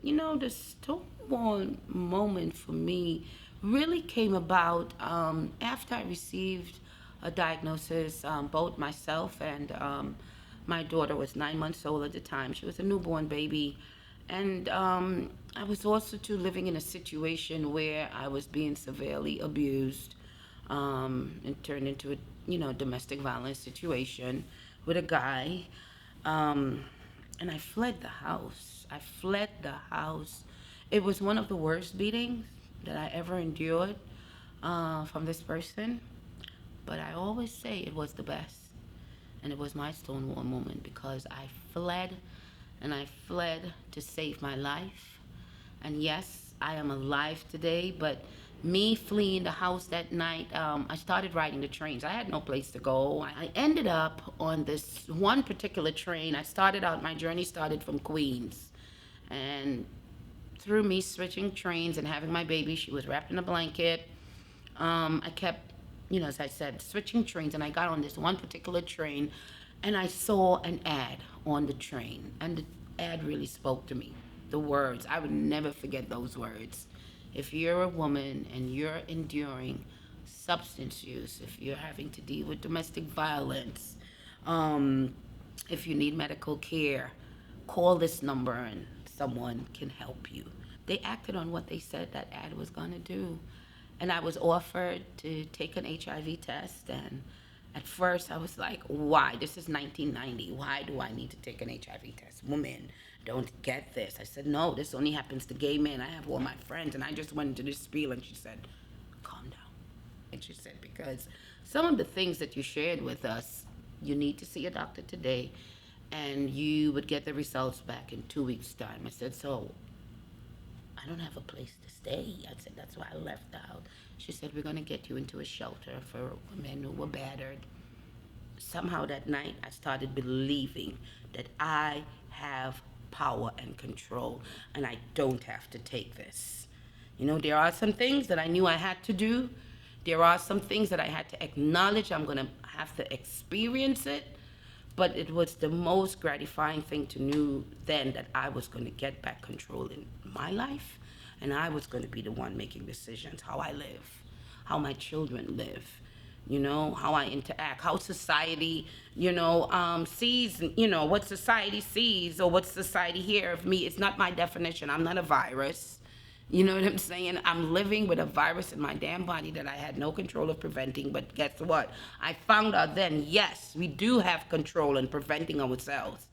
the Stonewall moment for me really came about after I received a diagnosis. Both myself and my daughter was 9 months old at the time. She was a newborn baby. And I was also too living in a situation where I was being severely abused and turned into a domestic violence situation with a guy. And I fled the house. I fled the house. It was one of the worst beatings that I ever endured from this person. But I always say it was the best. And it was my Stonewall moment because I fled, and I fled to save my life. And yes, I am alive today, but me fleeing the house that night, I started riding the trains. I had no place to go. I ended up on this one particular train. My journey started from Queens. And through me switching trains and having my baby, she was wrapped in a blanket. I kept, as I said, switching trains, and I got on this one particular train, and I saw an ad on the train, and the ad really spoke to me. The words, I would never forget those words. If you're a woman and you're enduring substance use, if you're having to deal with domestic violence, if you need medical care, call this number and someone can help you. They acted on what they said that ad was going to do. And I was offered to take an HIV test, and at first I was like, why? This is 1990. Why do I need to take an HIV test? Women don't get this. I said, no, this only happens to gay men. I have all my friends. And I just went into this spiel, and she said, calm down. And she said, because some of the things that you shared with us, you need to see a doctor today, and you would get the results back in 2 weeks' time. I said, so I don't have a place to stay. I said, that's why I left out. She said, we're going to get you into a shelter for men who were battered. Somehow that night, I started believing that I have power and control, and I don't have to take this. There are some things that I knew I had to do. There are some things that I had to acknowledge. I'm going to have to experience it. But it was the most gratifying thing to know then that I was going to get back control in my life, and I was going to be the one making decisions, how I live, how my children live, how I interact, how society, sees, what society sees or what society hears of me. It's not my definition. I'm not a virus. You know what I'm saying? I'm living with a virus in my damn body that I had no control of preventing. But guess what? I found out then, yes, we do have control in preventing ourselves.